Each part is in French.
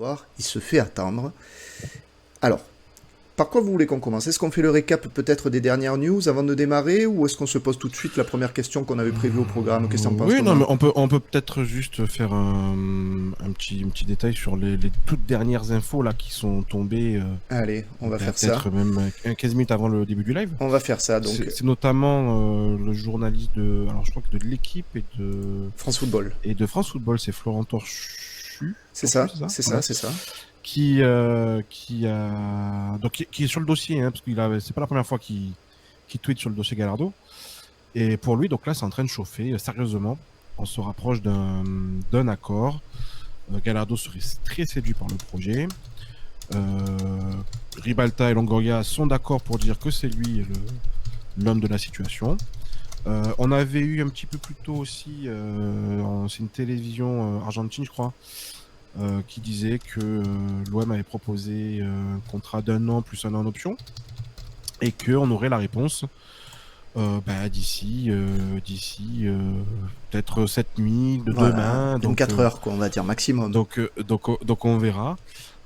savoir, il se fait attendre. Alors, par quoi vous voulez qu'on commence? Est-ce qu'on fait le récap peut-être des dernières news avant de démarrer, ou est-ce qu'on se pose tout de suite la première question qu'on avait prévue au programme? Qu'est-ce que t'en penses, Oui, non, mais Romain? on peut peut-être juste faire un petit détail sur les toutes dernières infos là qui sont tombées Allez, on va faire ça. peut-être même 15 minutes avant le début du live. On va faire ça, donc C'est notamment le journaliste alors je crois que de l'équipe France Football. et de France Football, c'est Florent Torchu. C'est Torchu, ça, c'est ça? c'est Ouais. ça, c'est ça. Qui est sur le dossier, hein, parce c'est pas la première fois qu'il tweet sur le dossier Gallardo. Et pour lui, donc là, c'est en train de chauffer sérieusement. On se rapproche d'un accord. Gallardo serait très séduit par le projet. Ribalta et Longoria sont d'accord pour dire que c'est lui l'homme de la situation. On avait eu un petit peu plus tôt aussi, c'est une télévision argentine, je crois, qui disait que l'OM avait proposé un contrat d'1 an plus 1 an en option et qu'on aurait la réponse d'ici peut-être cette nuit de Voilà, demain. 24 heures, quoi, on va dire, maximum. Donc on verra.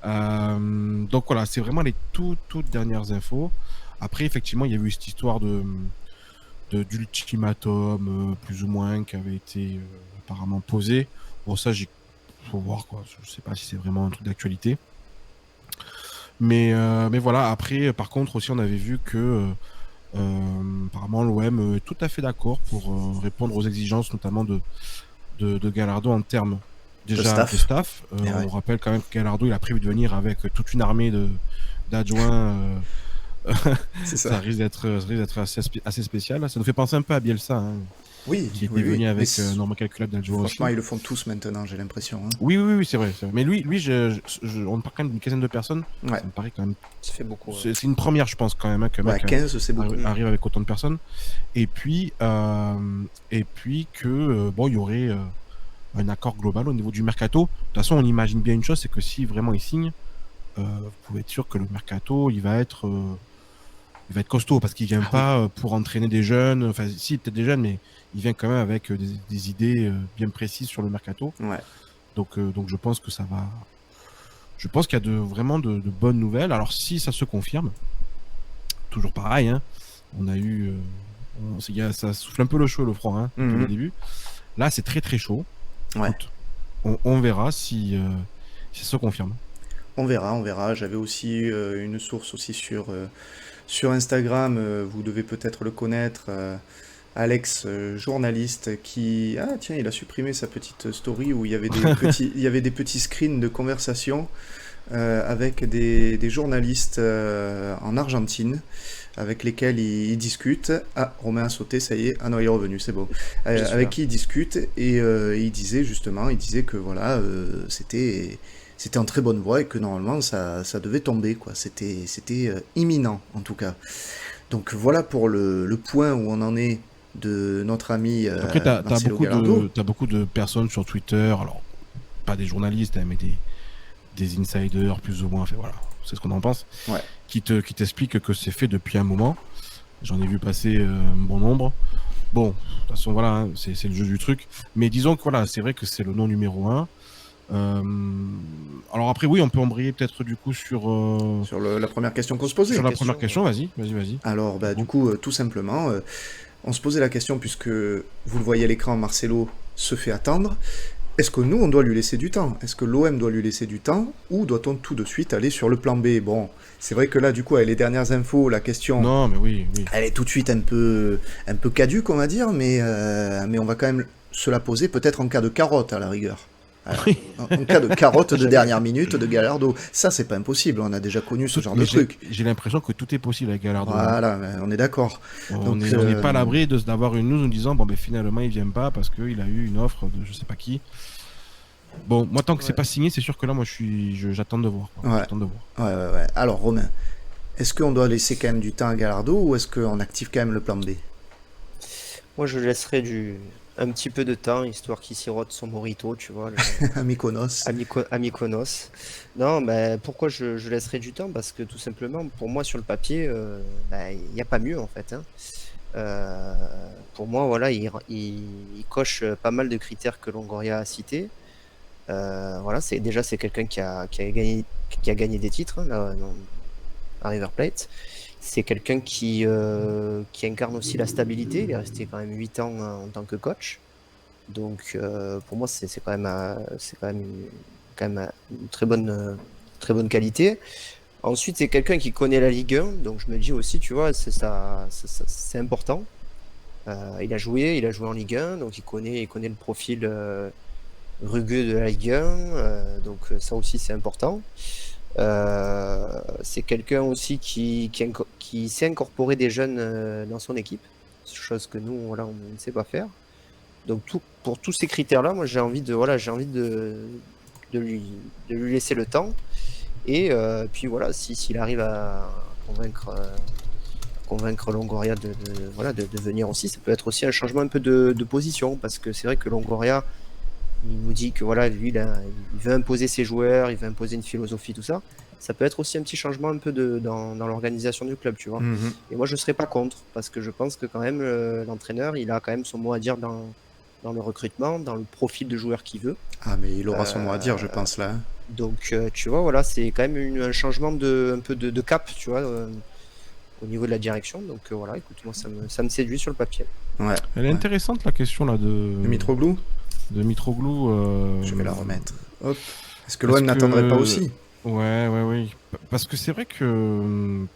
Donc voilà, c'est vraiment les toutes dernières infos. Après, effectivement, il y a eu cette histoire d'ultimatum, plus ou moins, qui avait été apparemment posé. Bon, ça, faut voir, quoi. Je sais pas si c'est vraiment un truc d'actualité. Mais voilà, après, par contre, aussi, on avait vu que apparemment l'OM est tout à fait d'accord pour répondre aux exigences, notamment de Gallardo en termes déjà de staff. On rappelle quand même que Gallardo, il a prévu de venir avec toute une armée d'adjoints. C'est ça risque d'être assez spécial. Ça nous fait penser un peu à Bielsa, hein, oui, qui était venu avec nombre calculable d'adjoints aussi. Franchement, ils le font tous maintenant, j'ai l'impression. Hein. Oui, c'est vrai. Mais lui on parle quand même d'une quinzaine de personnes. Ouais. Ça me paraît quand même. Ça fait beaucoup. C'est une première, je pense, quand même, hein, que ouais, 15, c'est beaucoup. Arrive avec autant de personnes. Et puis que il y aurait un accord global au niveau du mercato. De toute façon, on imagine bien une chose, c'est que si vraiment il signe, vous pouvez être sûr que le mercato, il va être costaud, parce qu'il vient pas pour entraîner des jeunes. Enfin, si, peut-être des jeunes, mais il vient quand même avec des idées bien précises sur le mercato. Ouais. Donc je pense que ça va. Je pense qu'il y a vraiment de bonnes nouvelles. Alors si ça se confirme, toujours pareil, hein, on a eu, ça souffle un peu le chaud et le froid, hein, depuis le début. Là, c'est très très chaud. Ouais. Écoute, on verra si ça se confirme. On verra. J'avais aussi une source aussi sur Instagram, vous devez peut-être le connaître, Alex, journaliste, qui... Ah tiens, il a supprimé sa petite story où il y avait des petits screens de conversation avec des journalistes en Argentine, avec lesquels il discute. Ah, Romain a sauté, ça y est. Ah non, il est revenu, c'est bon. Avec qui il discute, et il disait que voilà, c'était en très bonne voie et que normalement ça devait tomber, quoi. C'était imminent, en tout cas. Donc voilà pour le point où on en est de notre ami Après, Marcelo Gallardo. t'as beaucoup de personnes sur Twitter, alors pas des journalistes, hein, mais des insiders plus ou moins, enfin voilà, c'est ce qu'on en pense, ouais. qui t'expliquent que c'est fait depuis un moment. J'en ai vu passer un bon nombre. Bon, de toute façon, voilà, hein, c'est le jeu du truc. Mais disons que voilà, c'est vrai que c'est le nom numéro 1. Alors après, oui, on peut embrayer peut-être du coup sur la première question qu'on se posait. Sur la première question, vas-y. Alors, du coup, tout simplement, on se posait la question, puisque vous le voyez à l'écran, Marcelo se fait attendre. Est-ce que nous, on doit lui laisser du temps? Est-ce que l'OM doit lui laisser du temps? Ou doit-on tout de suite aller sur le plan B? Bon, c'est vrai que là, du coup, avec les dernières infos, la question... Non, mais oui. Elle est tout de suite un peu caduque, on va dire, mais on va quand même se la poser, peut-être en cas de carotte, à la rigueur. En cas de carotte de dernière minute de Gallardo. Ça, c'est pas impossible, on a déjà connu ce genre de truc. J'ai l'impression que tout est possible avec Gallardo. Voilà, on est d'accord. On n'est pas à l'abri d'avoir une news nous disant finalement il vient pas parce qu'il a eu une offre de je sais pas qui. Bon, moi tant que c'est pas signé, c'est sûr que là moi j'attends de voir. J'attends de voir. Ouais. Alors Romain, est-ce qu'on doit laisser quand même du temps à Gallardo ou est-ce qu'on active quand même le plan B? Moi je laisserai un petit peu de temps, histoire qu'il sirote son morito, tu vois. À Mykonos. À Mykonos. Non, pourquoi je laisserai du temps? Parce que tout simplement, pour moi, sur le papier, il n'y a pas mieux, en fait. Hein. Pour moi, voilà, il coche pas mal de critères que Longoria a cités. Voilà, c'est quelqu'un qui a gagné des titres hein, là, à River Plate. C'est quelqu'un qui incarne aussi la stabilité. Il est resté quand même 8 ans en tant que coach. Donc pour moi, c'est quand même une très bonne qualité. Ensuite, c'est quelqu'un qui connaît la Ligue 1, donc je me dis aussi, tu vois, c'est important. Il a joué en Ligue 1, donc il connaît le profil rugueux de la Ligue 1, donc ça aussi c'est important. C'est quelqu'un aussi qui sait incorporer des jeunes dans son équipe, chose que nous, voilà, on ne sait pas faire. Donc pour tous ces critères-là, moi j'ai envie de lui laisser le temps. Et puis voilà, s'il arrive à convaincre Longoria de venir aussi, ça peut être aussi un changement un peu de position, parce que c'est vrai que Longoria, il nous dit que voilà, lui, il veut imposer ses joueurs, il veut imposer une philosophie, tout ça. Ça peut être aussi un petit changement un peu dans l'organisation du club, tu vois. Mhm. Et moi, je ne serais pas contre, parce que je pense que quand même, l'entraîneur, il a quand même son mot à dire dans le recrutement, dans le profil de joueur qu'il veut. Ah, mais il aura son mot à dire, je Euh, pense, là. donc, tu vois, voilà, c'est quand même un changement un peu de cap, tu vois, au niveau de la direction. Donc, voilà, écoute, moi, ça me séduit sur le papier. Ouais, Elle est ouais. intéressante la question là Le Mitroglou, de Mitroglou. je vais la remettre. Hop. Est-ce que Parce l'OM n'attendrait pas que aussi? ouais. Parce que c'est vrai que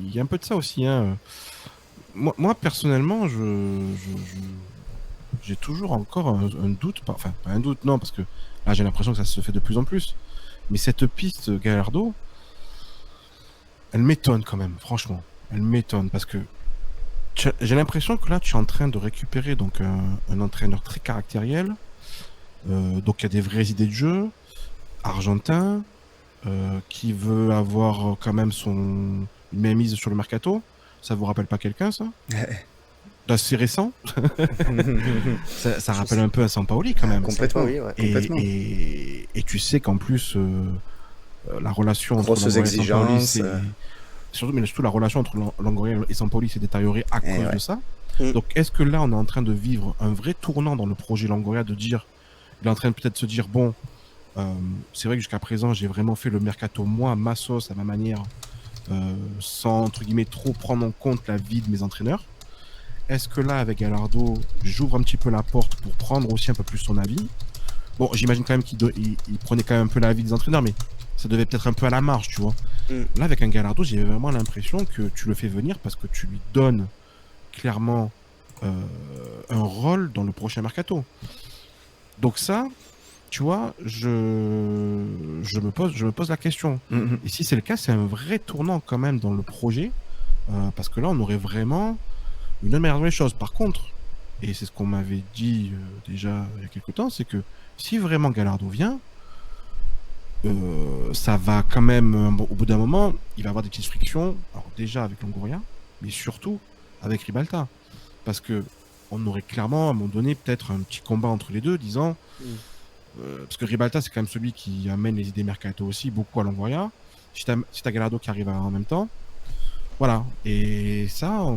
il y a un peu de ça aussi. Hein. Moi personnellement, j'ai toujours encore un doute, enfin pas un doute, non, parce que là j'ai l'impression que ça se fait de plus en plus. Mais cette piste Gallardo, elle m'étonne quand même, franchement. Elle m'étonne parce que j'ai l'impression que là tu es en train de récupérer donc un entraîneur très caractériel, donc il y a des vraies idées de jeu, argentin, qui veut avoir quand même une mainmise sur le mercato. Ça vous rappelle pas quelqu'un ça? D'assez récent. Ça Je rappelle sais. un peu à Sampaoli quand même. Complètement, Oui, ouais. complètement. Et tu sais qu'en plus la relation entre Grosses Longoria et Sampaoli, exigences. surtout la relation entre Longoria et Sampaoli s'est détériorée à Et cause ouais. de ça. Mm. Donc est-ce que là on est en train de vivre un vrai tournant dans le projet Longoria, de dire, il est en train de peut-être se dire bon, c'est vrai que jusqu'à présent j'ai vraiment fait le mercato moi, à ma sauce, à ma manière, sans entre guillemets trop prendre en compte la vie de mes entraîneurs. Est-ce que là avec Gallardo j'ouvre un petit peu la porte pour prendre aussi un peu plus son avis? Bon, j'imagine quand même il prenait quand même un peu l'avis des entraîneurs, mais ça devait peut-être un peu à la marge, tu vois. Mm. Là, avec un Gallardo, j'ai vraiment l'impression que tu le fais venir parce que tu lui donnes clairement un rôle dans le prochain mercato. Donc ça, tu vois, je me pose la question. Mhm. Et si c'est le cas, c'est un vrai tournant quand même dans le projet, parce que là, on aurait vraiment une autre manière de voir les choses. Par contre, et c'est ce qu'on m'avait dit déjà il y a quelques temps, c'est que si vraiment Gallardo vient, ça va quand même, au bout d'un moment, il va avoir des petites frictions, alors déjà avec Longoria, mais surtout avec Ribalta. Parce que on aurait clairement, à un moment donné, peut-être un petit combat entre les deux, disant, Mm. parce que Ribalta, c'est quand même celui qui amène les idées mercato aussi, beaucoup à Longoria. Si t'as Gallardo qui arrive en même temps, voilà. Et ça, on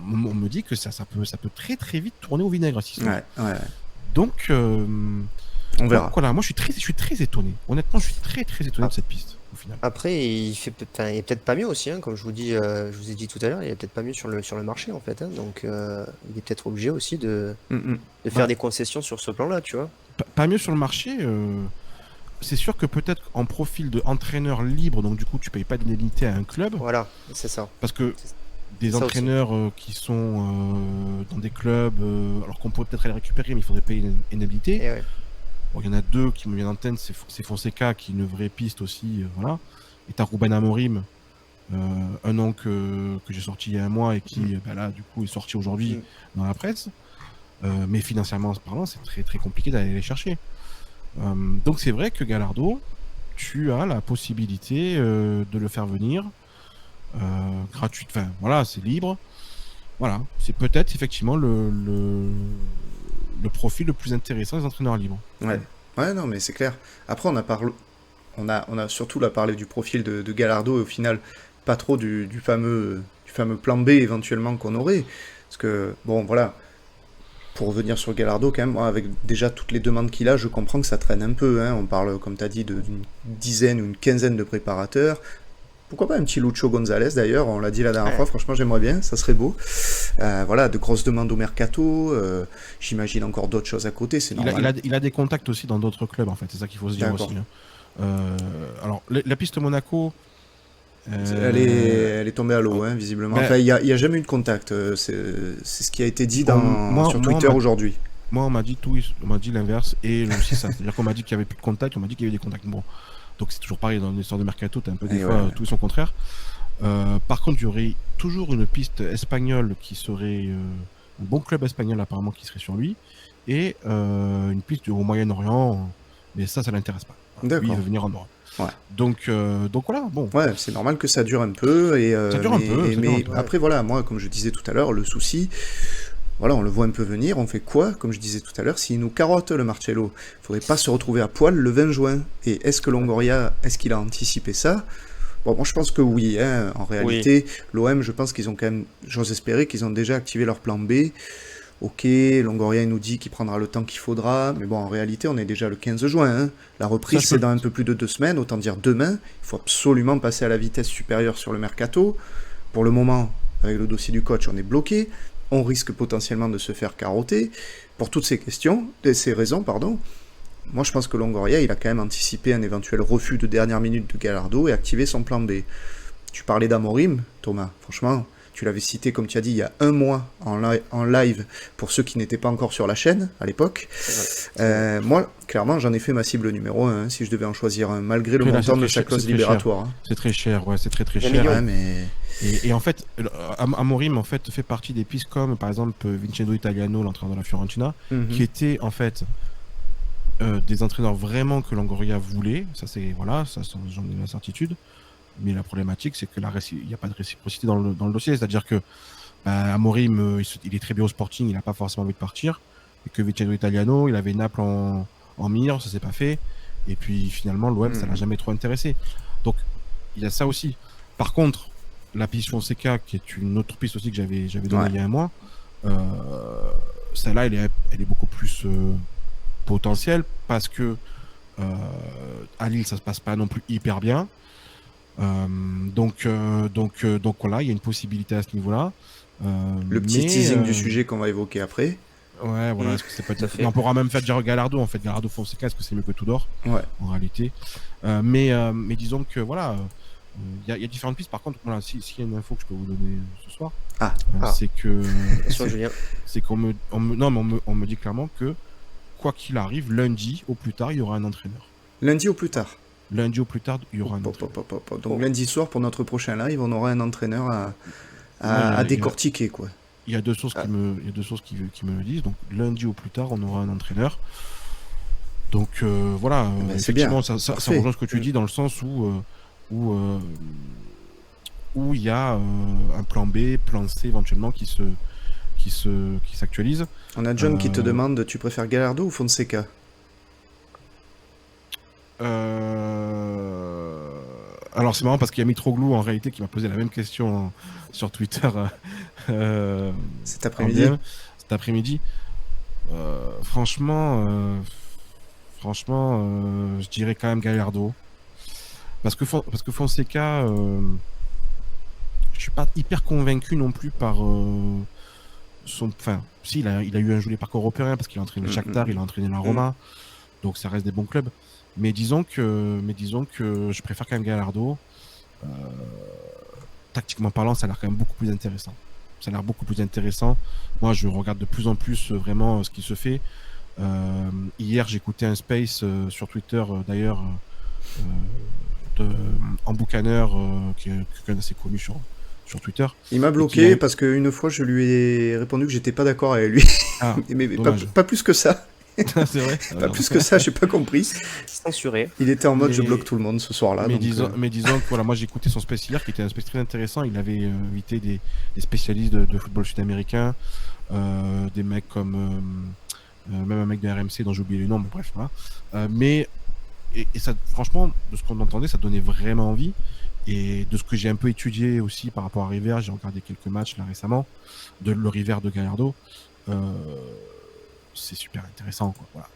me dit que ça peut très très vite tourner au vinaigre, cette histoire. Ouais. Donc, On verra. donc voilà, moi je suis très étonné. Honnêtement, je suis très très étonné de cette piste au final. Après, il est peut-être pas mieux aussi, hein, comme je vous ai dit tout à l'heure, il est peut-être pas mieux sur le marché en fait. Hein, donc, il est peut-être obligé aussi Mhm. de faire Bah, des concessions sur ce plan-là, tu vois. pas mieux sur le marché. C'est sûr que peut-être en profil de entraîneur libre, donc du coup tu payes pas d'indemnité à un club, Voilà, c'est ça. parce que C'est des ça aussi. entraîneurs qui sont dans des clubs, alors qu'on pourrait peut-être aller récupérer, mais il faudrait payer une indemnité. Et ouais. Bon, il y en a deux qui me viennent en tête, c'est Fonseca qui est une vraie piste aussi, voilà. Et t'as Ruben Amorim, un nom que j'ai sorti il y a un mois et qui, bah là, du coup, est sorti aujourd'hui Mm. dans la presse. Mais financièrement parlant, c'est très très compliqué d'aller les chercher. Donc c'est vrai que Gallardo, tu as la possibilité de le faire venir gratuit. Enfin, voilà, c'est libre. Voilà, c'est peut-être effectivement le profil le plus intéressant des entraîneurs libres. Ouais. Ouais, non, mais c'est clair. Après, on a surtout là parlé du profil de Gallardo et au final, pas trop du fameux plan B éventuellement qu'on aurait. Parce que, bon, voilà, pour revenir sur Gallardo, quand même, moi, avec déjà toutes les demandes qu'il a, je comprends que ça traîne un peu. Hein. On parle, comme tu as dit, d'une dizaine ou une quinzaine de préparateurs. Pourquoi pas un petit Lucho Gonzalez d'ailleurs, on l'a dit la dernière fois, franchement j'aimerais bien, ça serait beau. Voilà, de grosses demandes au mercato, j'imagine encore d'autres choses à côté, c'est normal. Il a des contacts aussi dans d'autres clubs en fait, c'est ça qu'il faut se dire aussi. Hein. Alors la piste Monaco... Elle est tombée à l'eau, hein, visiblement. Enfin, il n'y a jamais eu de contact, c'est ce qui a été dit sur Twitter aujourd'hui. Moi on m'a dit l'inverse, et aussi ça, c'est-à-dire qu'on m'a dit qu'il n'y avait plus de contact, on m'a dit qu'il y avait des contacts. Bon. Donc c'est toujours pareil dans l'histoire de mercato, t'as un peu des fois tout et son contraire. Par contre, il y aurait toujours une piste espagnole qui serait un bon club espagnol apparemment qui serait sur lui, et une piste au Moyen-Orient, mais ça l'intéresse pas. Lui, il veut venir en Europe. Ouais. Donc voilà, bon. Ouais, c'est normal que ça dure un peu. Ça dure un peu. Mais après, voilà, moi, comme je disais tout à l'heure, le souci, voilà, on le voit un peu venir, on fait quoi, comme je disais tout à l'heure, s'il nous carotte le Marcello, il faudrait pas se retrouver à poil le 20 juin. Et est-ce que Longoria, est-ce qu'il a anticipé ça? Bon, moi je pense que oui, hein. En réalité, l'OM, je pense qu'ils ont quand même, j'ose espérer qu'ils ont déjà activé leur plan B. Ok, Longoria il nous dit qu'il prendra le temps qu'il faudra, mais bon, en réalité, on est déjà le 15 juin. Hein. La reprise, c'est dans un peu plus de 2 semaines, autant dire demain. Il faut absolument passer à la vitesse supérieure sur le mercato. Pour le moment, avec le dossier du coach, on est bloqué. On risque potentiellement de se faire carotter. Pour toutes ces raisons, moi je pense que Longoria, il a quand même anticipé un éventuel refus de dernière minute de Gallardo et activé son plan B. Tu parlais d'Amorim, Thomas, franchement, tu l'avais cité, comme tu as dit, il y a un mois en live, pour ceux qui n'étaient pas encore sur la chaîne, à l'époque. Moi, clairement, j'en ai fait ma cible numéro 1, hein, si je devais en choisir un, malgré le montant de sa clause libératoire. Hein. C'est très cher, ouais, c'est très cher. Ouais, mais... Et en fait, Amorim en fait fait partie des pistes comme par exemple Vincenzo Italiano, l'entraîneur de la Fiorentina, qui était en fait des entraîneurs vraiment que Longoria voulait. Ça c'est voilà, ça j'en ai la certitude. Mais la problématique c'est que il n'y a pas de réciprocité dans le dossier, c'est-à-dire que Amorim il est très bien au Sporting, il n'a pas forcément envie de partir, et que Vincenzo Italiano, il avait Naples en mire, ça s'est pas fait, et puis finalement l'OM ça l'a jamais trop intéressé. Donc il y a ça aussi. Par contre, la piste Fonseca, qui est une autre piste aussi que j'avais donnée il y a un mois, celle-là, elle est beaucoup plus potentielle parce que à Lille, ça se passe pas non plus hyper bien. Donc voilà, il y a une possibilité à ce niveau-là. Le petit teasing du sujet qu'on va évoquer après. Ouais, voilà, est-ce que c'est pas tout à fait... On pourra même faire dire Gallardo, en fait. Gallardo Fonseca, est-ce que c'est mieux que Tudor? Ouais. En réalité. Mais disons que voilà. Il y a différentes pistes. Par contre, voilà, s'il y a une info que je peux vous donner ce soir, c'est que on me dit clairement que quoi qu'il arrive, lundi au plus tard, il y aura un entraîneur. Lundi au plus tard. Lundi au plus tard, il y aura un entraîneur. Donc lundi soir pour notre prochain live, on aura un entraîneur à décortiquer, quoi. Il y a deux sources qui me le disent. Donc lundi au plus tard, on aura un entraîneur. Donc voilà. C'est bien. Ça rejoint ce que tu dis dans le sens où il y a un plan B, plan C éventuellement qui s'actualise. On a John qui te demande, tu préfères Gallardo ou Fonseca? Alors c'est marrant parce qu'il y a Mitroglou en réalité qui m'a posé la même question sur Twitter cet après-midi. Franchement, je dirais quand même Gallardo. Parce que Fonseca, je suis pas hyper convaincu non plus par enfin, si il a eu un joli parcours européen parce qu'il a entraîné le Shakhtar, il a entraîné la Roma, donc ça reste des bons clubs. Mais disons que je préfère quand même Gallardo. Tactiquement parlant, ça a l'air quand même beaucoup plus intéressant. Moi, je regarde de plus en plus vraiment ce qui se fait. Hier, j'écoutais un space sur Twitter, d'ailleurs. En boucaneur qui est assez connu sur Twitter. Il m'a bloqué parce qu'une fois je lui ai répondu que j'étais pas d'accord avec lui. Mais pas plus que ça. C'est vrai. Pas plus que ça, j'ai pas compris. Censuré. Il était en mode je bloque tout le monde ce soir-là. Mais disons que voilà, moi j'ai écouté son space hier qui était un space très intéressant. Il avait invité des spécialistes de football sud-américain, des mecs comme même un mec de RMC dont j'ai oublié le nom, mais bref voilà. Et ça, franchement, de ce qu'on entendait, ça donnait vraiment envie. Et de ce que j'ai un peu étudié aussi par rapport à River, j'ai regardé quelques matchs là récemment, de le River de Gallardo. c'est super intéressant, quoi. Voilà,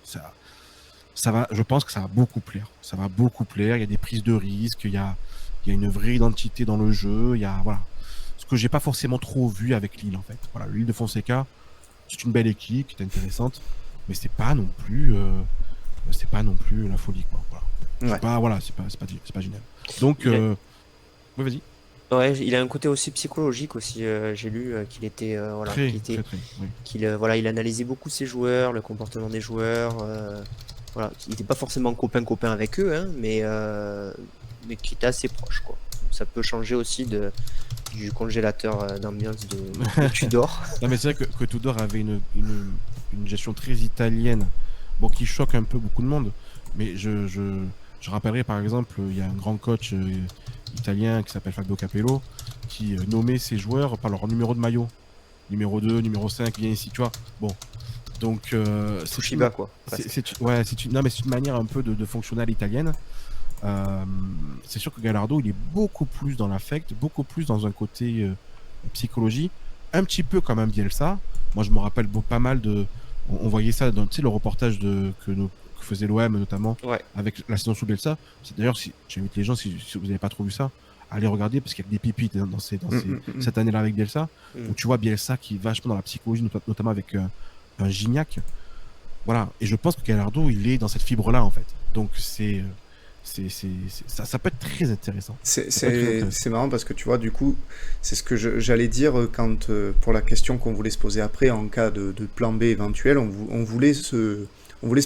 ça va, je pense que ça va beaucoup plaire. Ça va beaucoup plaire. Il y a des prises de risques, il y a une vraie identité dans le jeu. Il y a, voilà, ce que j'ai pas forcément trop vu avec Lille, en fait. Voilà, Lille de Fonseca, c'est une belle équipe qui est intéressante, mais c'est pas non plus la folie, quoi. Voilà. Ouais. C'est pas génial. Donc, oui, vas-y. Ouais, il a un côté aussi psychologique aussi. J'ai lu qu'il était, voilà, Très, qu'il était, très, très, oui. voilà, il analysait beaucoup ses joueurs, le comportement des joueurs. Voilà, il n'était pas forcément copain avec eux, hein, mais qui était assez proche, quoi. Ça peut changer aussi du congélateur d'ambiance de Tudor. Non, mais c'est vrai que Tudor avait une gestion très italienne, bon, qui choque un peu beaucoup de monde. Mais je rappellerai par exemple, il y a un grand coach italien qui s'appelle Fabio Capello qui nommait ses joueurs par leur numéro de maillot. Numéro 2, numéro 5, viens ici, tu vois. Bon. Donc, c'est Shiba, quoi. non, mais c'est une manière un peu de fonctionner à l'italienne. C'est sûr que Gallardo, il est beaucoup plus dans l'affect, beaucoup plus dans un côté psychologie, un petit peu comme un Bielsa. Moi, je me rappelle pas mal on voyait ça dans, tu sais, le reportage que faisait l'OM notamment, Ouais. avec la saison sous Bielsa. D'ailleurs, j'invite les gens, si vous n'avez pas trop vu ça, à aller regarder, parce qu'il y a des pépites dans cette année-là avec Bielsa, où tu vois Bielsa qui est vachement dans la psychologie, notamment avec un Gignac. Voilà. Et je pense que Gallardo, il est dans cette fibre-là, en fait. Donc, ça peut être très intéressant. C'est marrant parce que tu vois, du coup, c'est ce que j'allais dire quand, pour la question qu'on voulait se poser après, en cas de plan B éventuel, on voulait se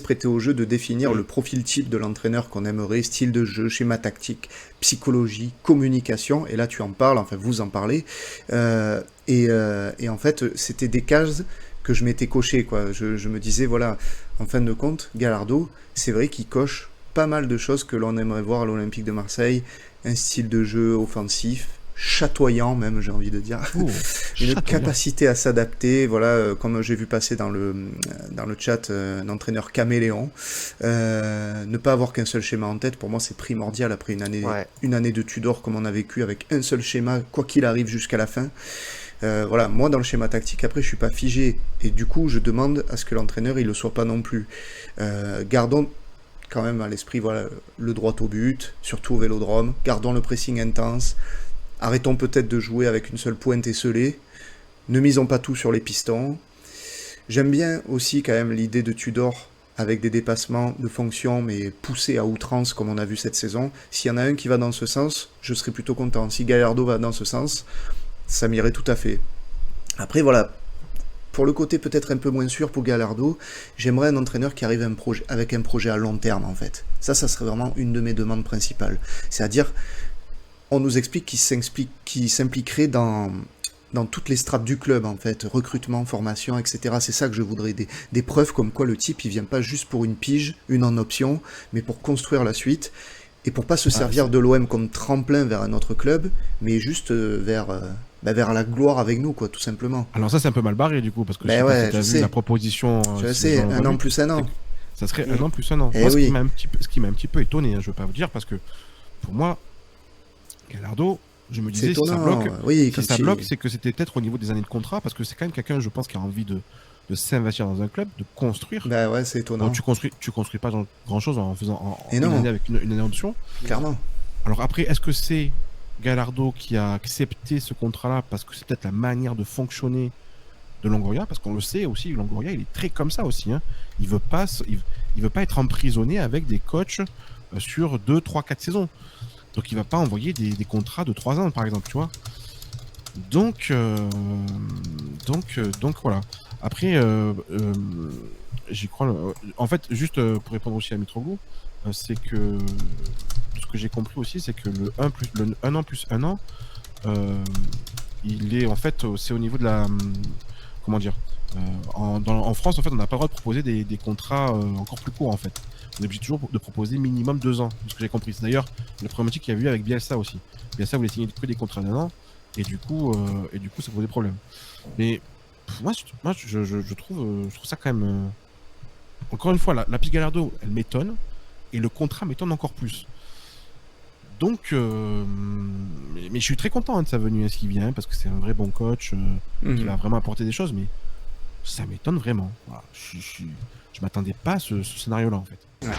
prêter au jeu de définir le profil type de l'entraîneur qu'on aimerait, style de jeu, schéma tactique, psychologie, communication, et là tu en parles, enfin vous en parlez, et en fait c'était des cases que je m'étais coché, quoi. Je me disais, voilà, en fin de compte, Gallardo, c'est vrai qu'il coche pas mal de choses que l'on aimerait voir à l'Olympique de Marseille, un style de jeu offensif, chatoyant même, j'ai envie de dire, une capacité à s'adapter, voilà, comme j'ai vu passer dans le chat, un entraîneur caméléon, ne pas avoir qu'un seul schéma en tête, pour moi c'est primordial après une année de Tudor comme on a vécu avec un seul schéma, quoi qu'il arrive jusqu'à la fin. Voilà, moi dans le schéma tactique, après je suis pas figé, et du coup je demande à ce que l'entraîneur il le soit pas non plus. Gardons quand même à l'esprit, voilà, le droit au but, surtout au Vélodrome, gardons le pressing intense, arrêtons peut-être de jouer avec une seule pointe esselée, ne misons pas tout sur les pistons. J'aime bien aussi quand même l'idée de Tudor avec des dépassements de fonction, mais poussés à outrance comme on a vu cette saison. S'il y en a un qui va dans ce sens, je serais plutôt content. Si Gallardo va dans ce sens, ça m'irait tout à fait. Après voilà, pour le côté peut-être un peu moins sûr pour Gallardo, j'aimerais un entraîneur qui arrive avec un projet à long terme en fait. Ça serait vraiment une de mes demandes principales. C'est-à-dire, on nous explique qu'il s'impliquerait dans toutes les strates du club en fait, recrutement, formation, etc. C'est ça que je voudrais, des preuves comme quoi le type il vient pas juste pour une pige, une en option, mais pour construire la suite, et pour pas se servir de l'OM comme tremplin vers un autre club, mais juste vers la gloire avec nous, quoi, tout simplement. Alors ça c'est un peu mal barré du coup, parce que je sais. La proposition... je sais, un an plus un an. Ça serait un an plus un an. Moi, ce qui m'a un petit peu étonné, hein, je veux pas vous dire, parce que pour moi, Gallardo, je me disais, si ça bloque, c'est que c'était peut-être au niveau des années de contrat, parce que c'est quand même quelqu'un, je pense, qui a envie de s'investir dans un club, de construire. Bah ouais, c'est étonnant. Donc, tu construis pas grand chose en faisant une année avec une année d'option. Clairement. Alors après, est-ce que c'est Gallardo qui a accepté ce contrat-là parce que c'est peut-être la manière de fonctionner de Longoria, parce qu'on le sait aussi, Longoria, il est très comme ça aussi, hein. Il veut pas être emprisonné avec des coachs sur 2, 3, 4 saisons. Donc il va pas envoyer des contrats de 3 ans, par exemple, tu vois. Donc voilà. Après, j'y crois. En fait, juste pour répondre aussi à Mitroglou, c'est que ce que j'ai compris aussi, c'est que le 1 an plus 1 an, il est en fait, c'est au niveau de la, comment dire, en France, en fait, on n'a pas le droit de proposer des contrats encore plus courts, en fait. On est obligé toujours de proposer minimum 2 ans, ce que j'ai compris. C'est d'ailleurs la problématique qu'il y a eu avec Bielsa aussi. Bielsa voulait signer que des contrats d'1 an, et du coup, ça posait problème. Mais moi, je trouve ça quand même. Encore une fois, la piste Gallardo, elle m'étonne, et le contrat m'étonne encore plus. Donc, mais je suis très content de sa venue à ce qu'il vient, parce que c'est un vrai bon coach qui va vraiment apporter des choses, mais ça m'étonne vraiment. Voilà, je m'attendais pas à ce scénario-là en fait. Ouais.